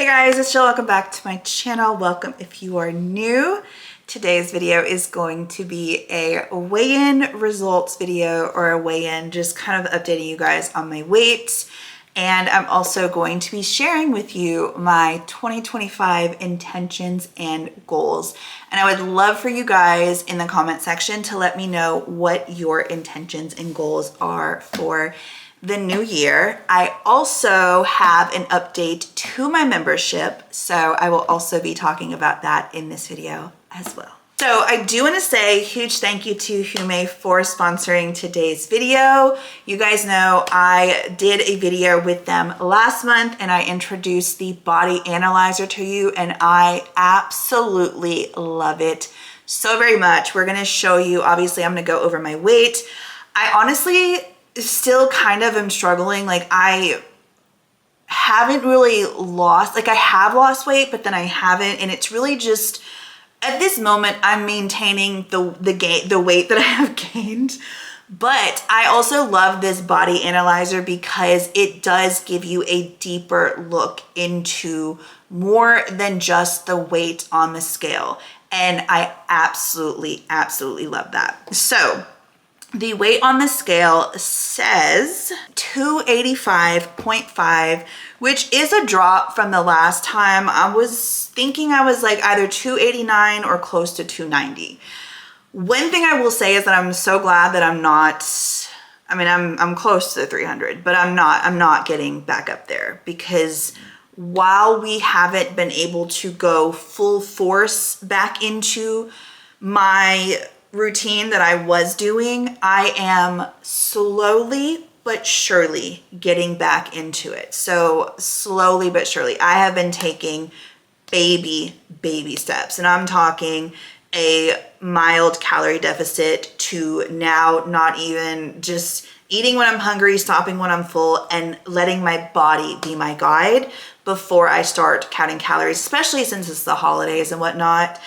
guys, it's Jill. Welcome back to my channel. Welcome if you are new. Today's video is going to be a weigh-in results video, or a weigh-in, just kind of updating you guys on my weight. And I'm also going to be sharing with you my 2025 intentions and goals. And I would love for you guys in the comment section to let me know what your intentions and goals are for the new year. I also have an update to my membership, so I will also be talking about that in this video as well. So I do want to say a huge thank you to Hume for sponsoring today's video. You guys know I did a video with them last month and I introduced the body analyzer to you, and I absolutely love it so very much. We're going to show you, obviously I'm going to go over my weight. I honestly still kind of am struggling. Like, I haven't really lost, like I have lost weight, but then I haven't, and it's really just at this moment I'm maintaining the weight that I have gained. But I also love this body analyzer because it does give you a deeper look into more than just the weight on the scale, and I absolutely love that. So the weight on the scale says 285.5, which is a drop from the last time. I was thinking I was like either 289 or close to 290. One thing I will say is that I'm so glad that I'm not, I mean, I'm close to 300, but I'm not getting back up there, because while we haven't been able to go full force back into my routine that I was doing, I am slowly but surely getting back into it. So slowly but surely, I have been taking baby steps, and I'm talking a mild calorie deficit to now not even just eating when I'm hungry, stopping when I'm full, and letting my body be my guide before I start counting calories, especially since it's the holidays and whatnot.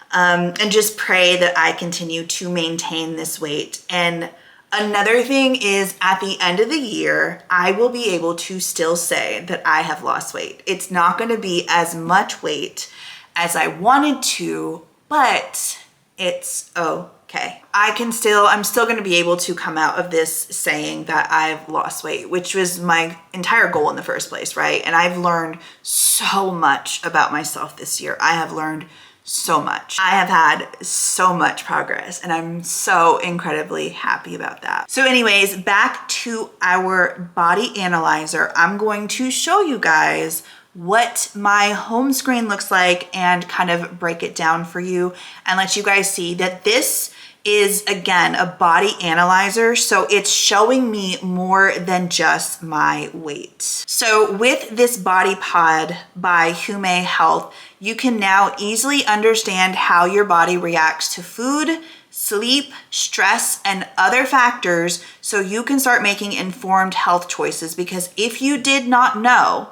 And just pray that I continue to maintain this weight. And another thing is, at the end of the year, I will be able to still say that I have lost weight. It's not going to be as much weight as I wanted to, but it's okay. I'm still going to be able to come out of this saying that I've lost weight, which was my entire goal in the first place, right? And I've learned so much about myself this year. I have learned so much. I have had so much progress, and I'm so incredibly happy about that. So anyways, back to our body analyzer. I'm going to show you guys what my home screen looks like and kind of break it down for you and let you guys see that this is, again, a body analyzer. So it's showing me more than just my weight. So with this body pod by Hume Health, you can now easily understand how your body reacts to food, sleep, stress, and other factors, so you can start making informed health choices. Because if you did not know,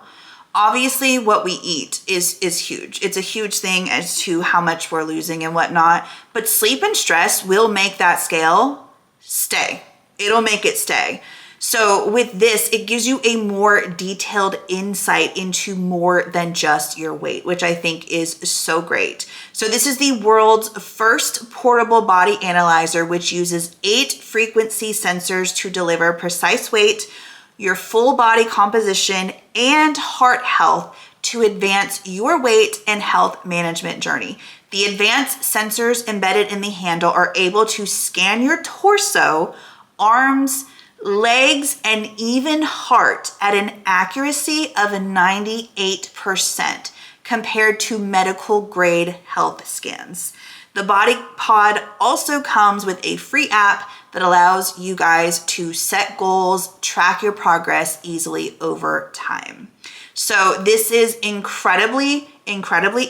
obviously what we eat is huge. It's a huge thing as to how much we're losing and whatnot, but sleep and stress will make that scale stay. It'll make it stay. So with this, it gives you a more detailed insight into more than just your weight, which I think is so great. So this is the world's first portable body analyzer, which uses 8 frequency sensors to deliver precise weight, your full body composition, and heart health to advance your weight and health management journey. The advanced sensors embedded in the handle are able to scan your torso, arms, legs, and even heart at an accuracy of 98% compared to medical grade health scans. The body pod also comes with a free app that allows you guys to set goals, track your progress easily over time. So this is incredibly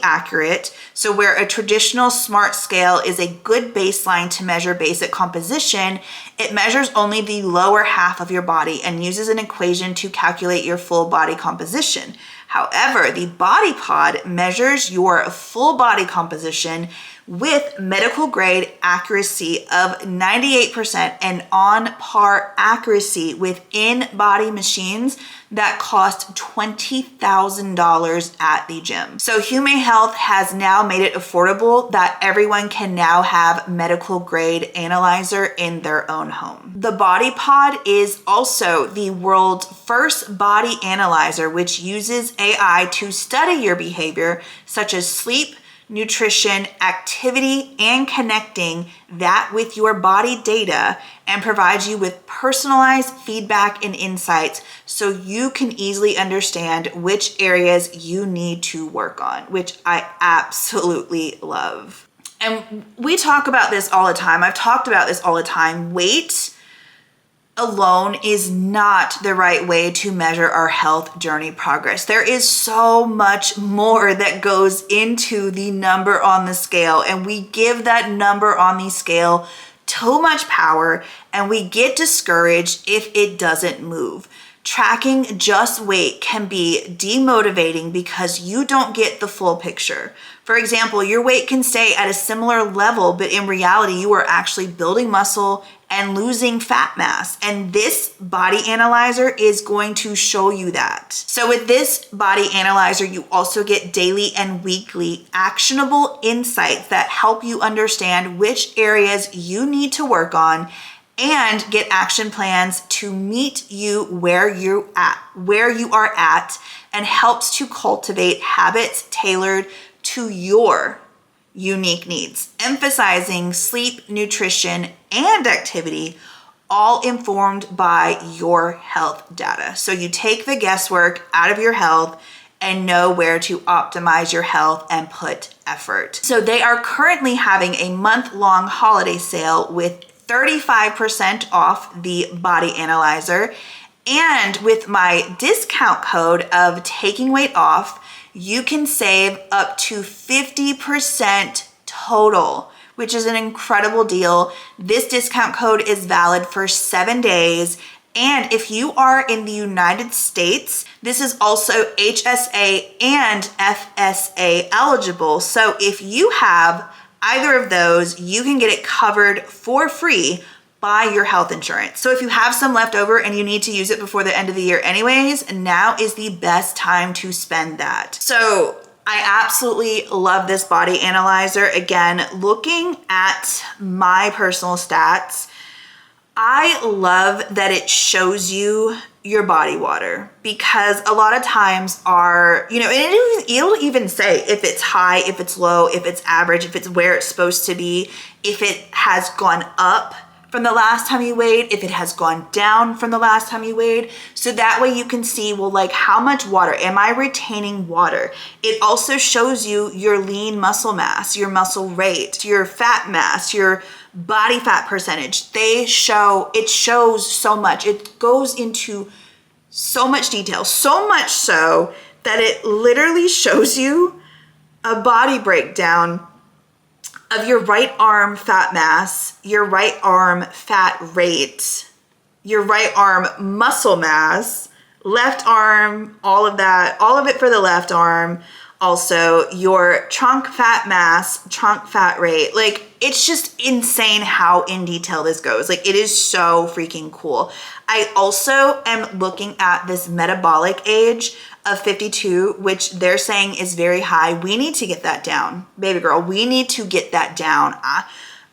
accurate. So where a traditional smart scale is a good baseline to measure basic composition, it measures only the lower half of your body and uses an equation to calculate your full body composition. However, the body pod measures your full body composition with medical grade accuracy of 98% and on par accuracy with in-body machines that cost $20,000 at the gym. So Hume Health has now made it affordable that everyone can now have medical grade analyzer in their own home. The Body Pod is also the world's first body analyzer, which uses AI to study your behavior, such as sleep, nutrition, activity, and connecting that with your body data, and provides you with personalized feedback and insights so you can easily understand which areas you need to work on, which I absolutely love. And we talk about this all the time. I've talked about this all the time. Weight alone is not the right way to measure our health journey progress. There is so much more that goes into the number on the scale, and we give that number on the scale too much power, and we get discouraged if it doesn't move. Tracking just weight can be demotivating because you don't get the full picture. For example, your weight can stay at a similar level, but in reality, you are actually building muscle and losing fat mass. And this body analyzer is going to show you that. So with this body analyzer, you also get daily and weekly actionable insights that help you understand which areas you need to work on and get action plans to meet you where you are at, and helps to cultivate habits tailored to your unique needs, emphasizing sleep, nutrition, and activity, all informed by your health data. So you take the guesswork out of your health and know where to optimize your health and put effort. So they are currently having a month-long holiday sale with 35% off the body analyzer. And with my discount code of TakingWeightOff, you can save up to 50% total, which is an incredible deal. This discount code is valid for 7 days. And if you are in the United States, this is also HSA and FSA eligible. So if you have either of those, you can get it covered for free by your health insurance. So if you have some left over and you need to use it before the end of the year anyways, now is the best time to spend that. So I absolutely love this body analyzer. Again, looking at my personal stats, I love that it shows you your body water, because a lot of times and it'll even say if it's high, if it's low, if it's average, if it's where it's supposed to be, if it has gone up from the last time you weighed, if it has gone down from the last time you weighed. So that way you can see, well, like, how much water, am I retaining water? It also shows you your lean muscle mass, your muscle rate, your fat mass, your body fat percentage. It shows so much. It goes into so much detail, so much so that it literally shows you a body breakdown of your right arm fat mass, your right arm fat rate, your right arm muscle mass, left arm, all of that, all of it for the left arm. Also your trunk fat mass, trunk fat rate. Like, it's just insane how in detail this goes. Like, it is so freaking cool. I also am looking at this metabolic age of 52, which they're saying is very high. We need to get that down, baby girl. We need to get that down.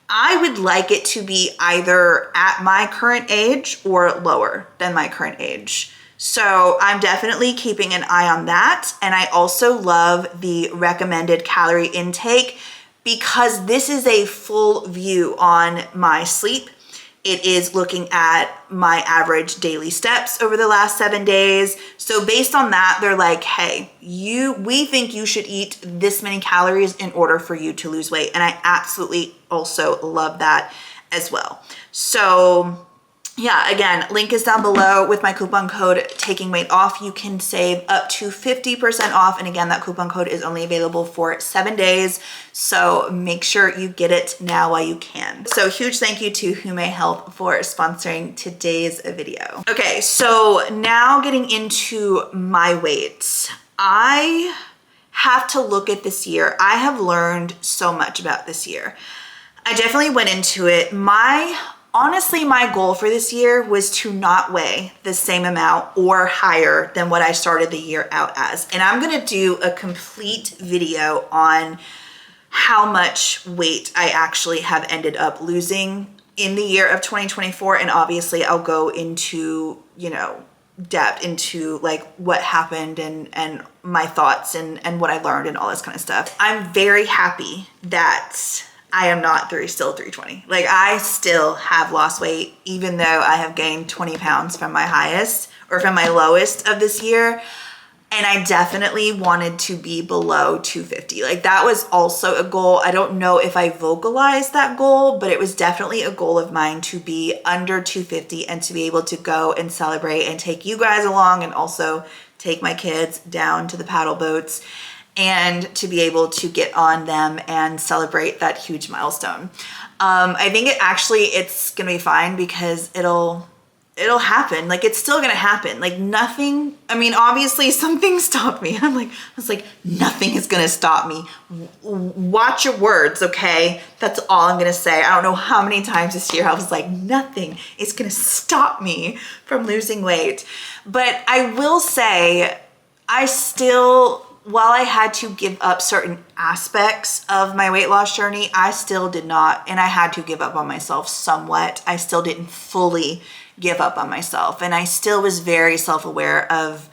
I would like it to be either at my current age or lower than my current age. So I'm definitely keeping an eye on that. And I also love the recommended calorie intake, because this is a full view on my sleep. It is looking at my average daily steps over the last 7 days. So based on that, they're like, hey, we think you should eat this many calories in order for you to lose weight. And I absolutely also love that as well. So yeah, again, link is down below. With my coupon code TakingWeightOff, you can save up to 50% off. And again, that coupon code is only available for 7 days. So make sure you get it now while you can. So huge thank you to Hume Health for sponsoring today's video. Okay, so now getting into my weights. I have to look at this year, I have learned so much about this year. I definitely went into it. Honestly, my goal for this year was to not weigh the same amount or higher than what I started the year out as. And I'm gonna do a complete video on how much weight I actually have ended up losing in the year of 2024. And obviously I'll go into, depth into like what happened and my thoughts and what I learned and all this kind of stuff. I'm very happy that I am not still 320. Like I still have lost weight, even though I have gained 20 pounds from my highest or from my lowest of this year. And I definitely wanted to be below 250. Like that was also a goal. I don't know if I vocalized that goal, but it was definitely a goal of mine to be under 250 and to be able to go and celebrate and take you guys along and also take my kids down to the paddle boats and to be able to get on them and celebrate that huge milestone. I think it's gonna be fine because it'll happen. Like it's still gonna happen. Like nothing, obviously something stopped me. I was like, nothing is gonna stop me. Watch your words, okay? That's all I'm gonna say. I don't know how many times this year I was like, nothing is gonna stop me from losing weight. But I will say, while I had to give up certain aspects of my weight loss journey, I still did not, and I had to give up on myself somewhat. I still didn't fully give up on myself. And I still was very self-aware of,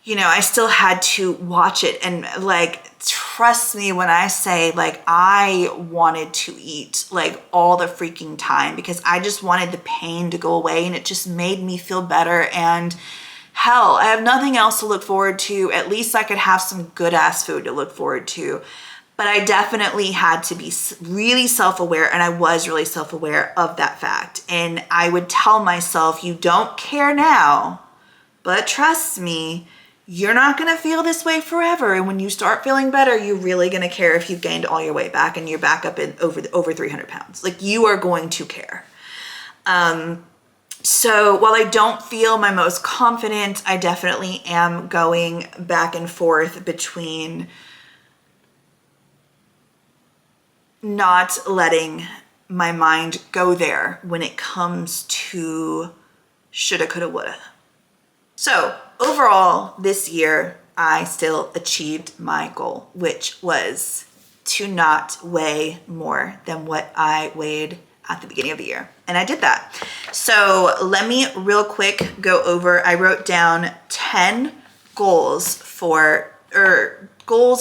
I still had to watch it and like, trust me when I say like, I wanted to eat like all the freaking time because I just wanted the pain to go away and it just made me feel better. And hell, I have nothing else to look forward to. At least I could have some good ass food to look forward to. But I definitely had to be really self-aware, and I was really self-aware of that fact. And I would tell myself, you don't care now, but trust me, you're not gonna feel this way forever. And when you start feeling better, you're really gonna care if you've gained all your weight back and you're back up in over 300 pounds. Like you are going to care. So while I don't feel my most confident, I definitely am going back and forth between not letting my mind go there when it comes to shoulda, coulda, woulda. So overall, this year, I still achieved my goal, which was to not weigh more than what I weighed at the beginning of the year. And I did that. So let me real quick go over, I wrote down 10 goals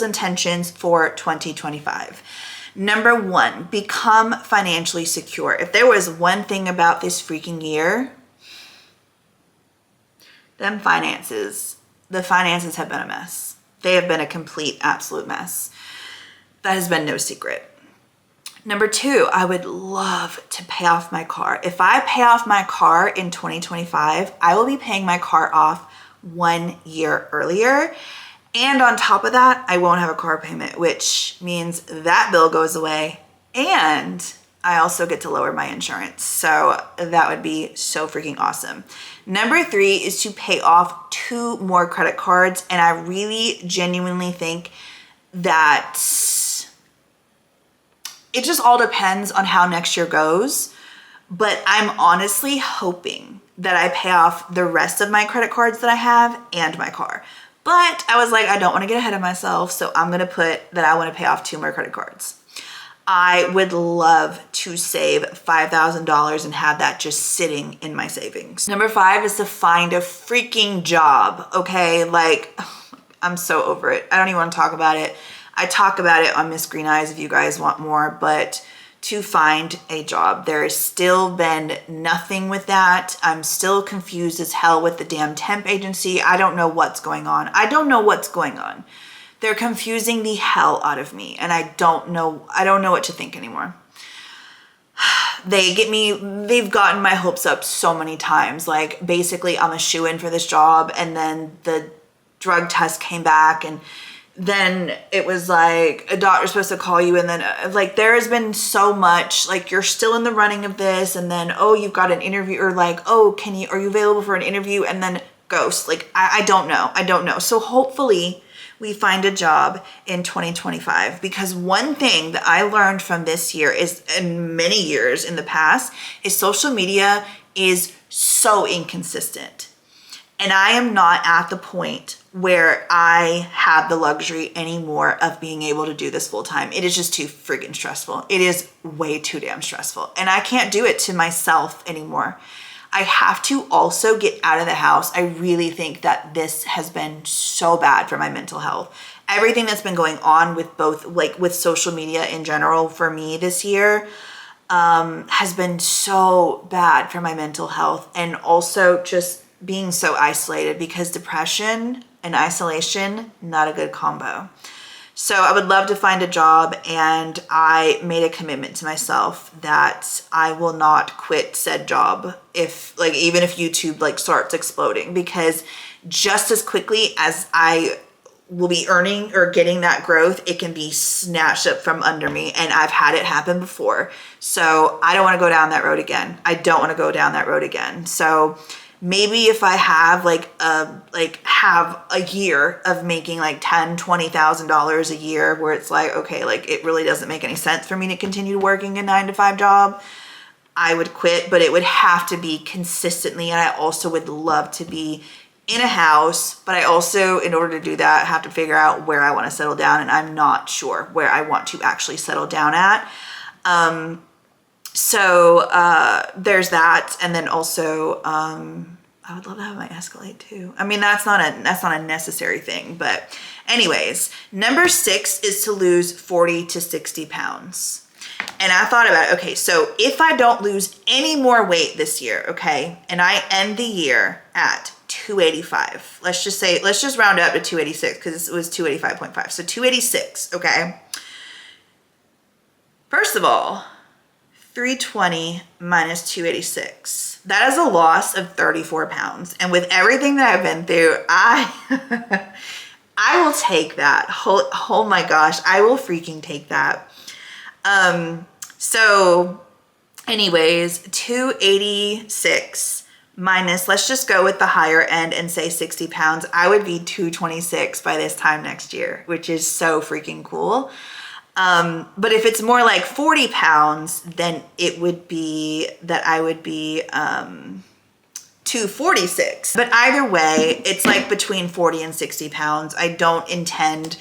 intentions for 2025. Number 1, become financially secure. If there was one thing about this freaking year, the finances have been a mess. They have been a complete, absolute mess. That has been no secret. Number 2, I would love to pay off my car. If I pay off my car in 2025, I will be paying my car off 1 year earlier. And on top of that, I won't have a car payment, which means that bill goes away and I also get to lower my insurance. So that would be so freaking awesome. Number 3 is to pay off 2 more credit cards. And I really genuinely think that it just all depends on how next year goes. But I'm honestly hoping that I pay off the rest of my credit cards that I have and my car. But I was like, I don't want to get ahead of myself. So I'm going to put that I want to pay off 2 more credit cards. I would love to save $5,000 and have that just sitting in my savings. Number 5 is to find a freaking job. Okay. Like I'm so over it. I don't even want to talk about it. I talk about it on Miss Green Eyes if you guys want more, but to find a job. There has still been nothing with that. I'm still confused as hell with the damn temp agency. I don't know what's going on. They're confusing the hell out of me and I don't know what to think anymore. They've gotten my hopes up so many times. Like basically I'm a shoo-in for this job and then the drug test came back and then it was like a doctor's supposed to call you and then like there has been so much like you're still in the running of this and then oh you've got an interview or like oh are you available for an interview and then ghost. Like I don't know. So hopefully we find a job in 2025. Because one thing that I learned from this year is, and many years in the past, is social media is so inconsistent. And I am not at the point where I have the luxury anymore of being able to do this full time. It is just too friggin' stressful. It is way too damn stressful. And I can't do it to myself anymore. I have to also get out of the house. I really think that this has been so bad for my mental health. Everything that's been going on with both, like with social media in general for me this year, has been so bad for my mental health, and also just being so isolated, because depression and isolation, not a good combo. So I would love to find a job, and I made a commitment to myself that I will not quit said job if, like, even if YouTube like starts exploding, because just as quickly as I will be earning or getting that growth, it can be snatched up from under me. And I've had it happen before. So I don't want to go down that road again. I don't want to go down that road again. So maybe if I have have a year of making like $10,000-$20,000 a year, where it's like, okay, like it really doesn't make any sense for me to continue working a 9-to-5 job, I would quit. But it would have to be consistently. And I also would love to be in a house, but I also, in order to do that, have to figure out where I want to settle down. And I'm not sure where I want to actually settle down at. So there's that. And then also, I would love to have my Escalade too. I mean, that's not a necessary thing, but anyways, number 6 is to lose 40 to 60 pounds. And I thought about it. Okay, so if I don't lose any more weight this year, okay, and I end the year at 285, let's just round up to 286, because it was 285.5. So 286, okay. First of all, 320 minus 286. That is a loss of 34 pounds. And with everything that I've been through, I will take that. Oh my gosh, I will freaking take that. So anyways, 286 minus, let's just go with the higher end and say 60 pounds. I would be 226 by this time next year, which is so freaking cool. But if it's more like 40 pounds, then it would be that I would be 246. But either way, it's like between 40 and 60 pounds. I don't intend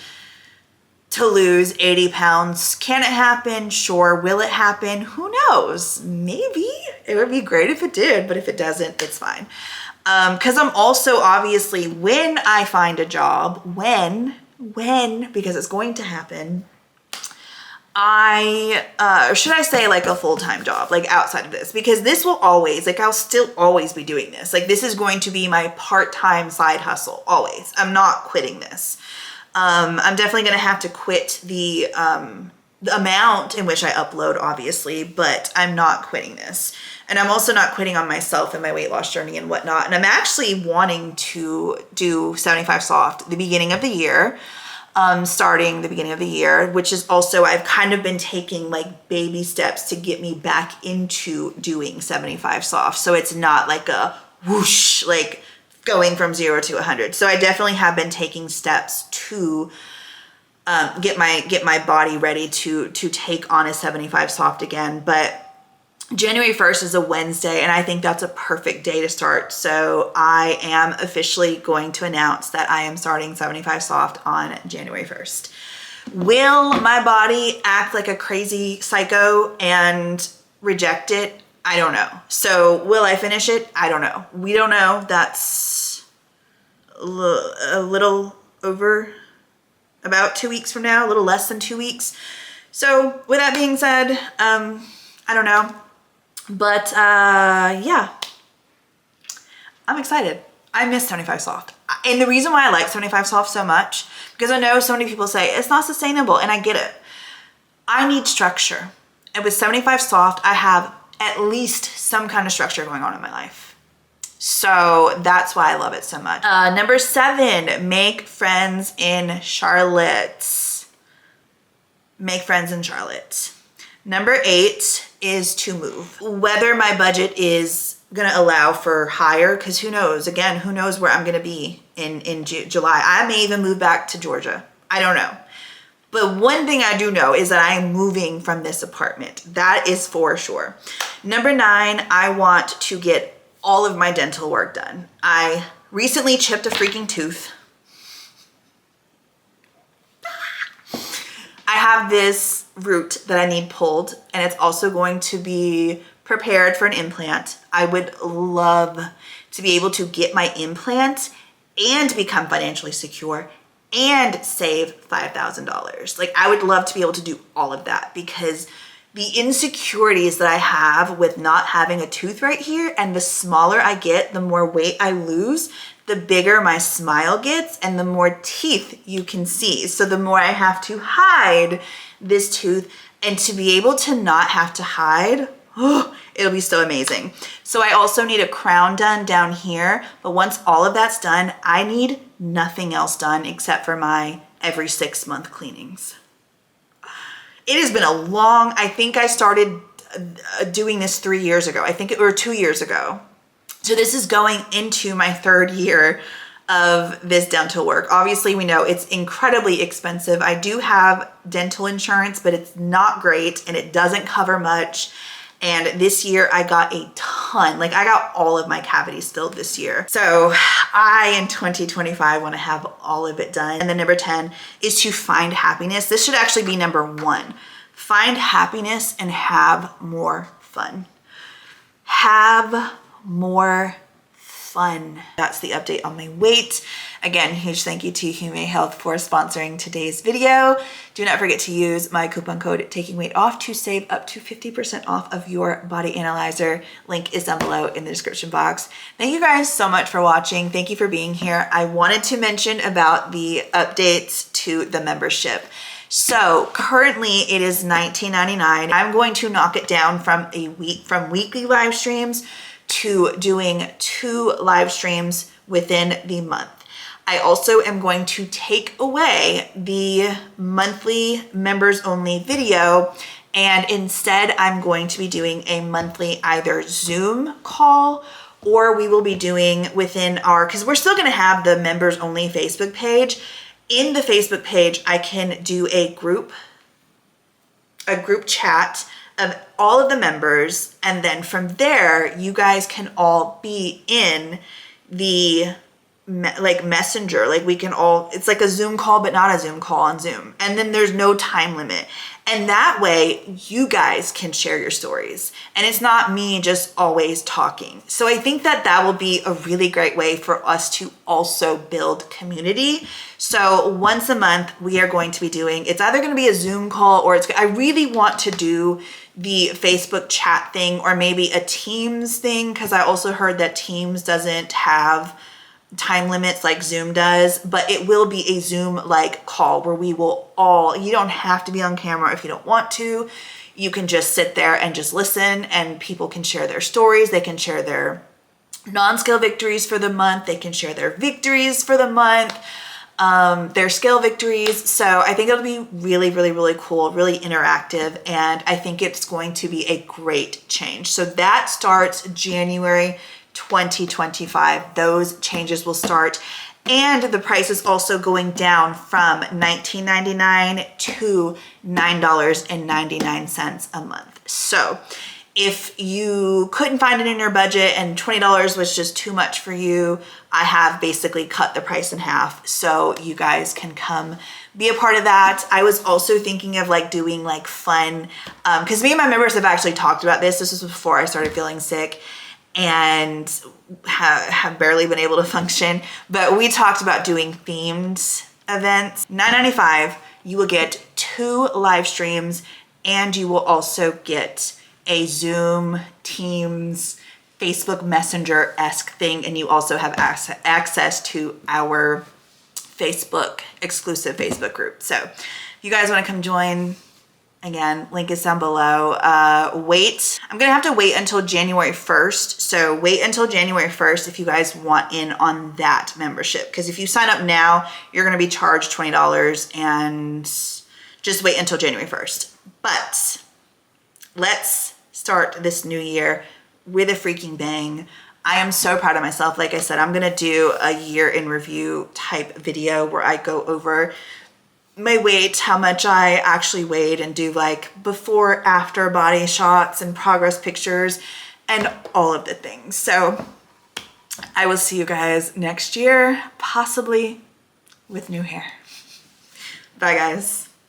to lose 80 pounds. Can it happen? Sure. Will it happen? Who knows? Maybe. It would be great if it did, but if it doesn't, it's fine. Because I'm also, obviously, when I find a job, because it's going to happen, or should I say like a full-time job, like outside of this, because this will always, like I'll still always be doing this. Like this is going to be my part-time side hustle, always. I'm not quitting this. I'm definitely going to have to quit the amount in which I upload, obviously, but I'm not quitting this. And I'm also not quitting on myself and my weight loss journey and whatnot. And I'm actually wanting to do 75 Soft the beginning of the year. Starting the beginning of the year, which is also, I've kind of been taking like baby steps to get me back into doing 75 Soft. So it's not like a whoosh, like going from 0 to 100. So I definitely have been taking steps to get my body ready to take on a 75 Soft again. But January 1st is a Wednesday, and I think that's a perfect day to start. So I am officially going to announce that I am starting 75 Soft on January 1st. Will my body act like a crazy psycho and reject it? I don't know. So will I finish it? I don't know. We don't know. That's a little over about 2 weeks from now, a little less than 2 weeks. So with that being said, I don't know. But yeah, I'm excited. I miss 75 Soft. And the reason why I like 75 Soft so much, because I know so many people say it's not sustainable, and I get it. I need structure. And with 75 Soft, I have at least some kind of structure going on in my life. So that's why I love it so much. Number 7, make friends in Charlotte. Make friends in Charlotte. Number 8 is to move. Whether my budget is gonna allow for higher, because who knows, again, who knows where I'm gonna be in July. I may even move back to Georgia. I don't know. But one thing I do know is that I am moving from this apartment. That is for sure. Number 9, I want to get all of my dental work done. I recently chipped a freaking tooth. I have this root that I need pulled, and it's also going to be prepared for an implant. I would love to be able to get my implant and become financially secure and save $5,000. Like, I would love to be able to do all of that, because the insecurities that I have with not having a tooth right here, and the smaller I get, the more weight I lose, the bigger my smile gets, and the more teeth you can see. So the more I have to hide this tooth, and to be able to not have to hide, oh, it'll be so amazing. So I also need a crown done down here, but once all of that's done, I need nothing else done except for my every 6-month cleanings. It has been a long, I think I started doing this 3 years ago. I think it were 2 years ago. So this is going into my 3rd year of this dental work. Obviously, we know it's incredibly expensive. I do have dental insurance, but it's not great and it doesn't cover much. And this year I got a ton, like I got all of my cavities filled this year. So I, in 2025, want to have all of it done. And then number 10 is to find happiness. This should actually be number 1. Find happiness and have more fun. Have more fun. That's the update on my weight. Again, huge thank you to Humane Health for sponsoring today's video. Do not forget to use my coupon code TakingWeightOff to save up to 50% off of your body analyzer. Link is down below in the description box. Thank you guys so much for watching. Thank you for being here. I wanted to mention about the updates to the membership. So currently it is $19.99. I'm going to knock it down from weekly live streams to doing 2 live streams within the month. I also am going to take away the monthly members only video, and instead I'm going to be doing a monthly either Zoom call, or we will be doing within our, because we're still going to have the members only Facebook page. In the Facebook page, I can do a group chat of all of the members, and then from there you guys can all be in the messenger, like we can all, it's like a Zoom call but not a Zoom call on Zoom, and then there's no time limit, and that way you guys can share your stories and it's not me just always talking. So I think that that will be a really great way for us to also build community. So once a month we are going to be doing, it's either going to be a Zoom call, or I really want to do the Facebook chat thing, or maybe a Teams thing, because I also heard that Teams doesn't have time limits like Zoom does, but it will be a Zoom like call where we will all, you don't have to be on camera if you don't want to. You can just sit there and just listen, and people can share their stories. They can share their non-scale victories for the month. They can share their victories for the month, their scale victories. So I think it'll be really, really, really cool, really interactive, and I think it's going to be a great change. So that starts January 2025. Those changes will start, and the price is also going down from $19.99 to $9.99 a month. So if you couldn't find it in your budget and $20 was just too much for you, I have basically cut the price in half so you guys can come be a part of that. I was also thinking of like doing like fun, because me and my members have actually talked about this. This was before I started feeling sick and have barely been able to function, but we talked about doing themed events. $9.95, you will get 2 live streams, and you will also get a Zoom, Teams, Facebook Messenger-esque thing, and you also have access to our Facebook, exclusive Facebook group. So if you guys want to come join, again, link is down below. I'm gonna have to wait until January 1st. So wait until January 1st if you guys want in on that membership. Because if you sign up now, you're gonna be charged $20, and just wait until January 1st. But let's start this new year with a freaking bang. I am so proud of myself. Like I said, I'm gonna do a year in review type video where I go over my weight, how much I actually weighed, and do like before, after body shots and progress pictures and all of the things. So I will see you guys next year, possibly with new hair. Bye guys.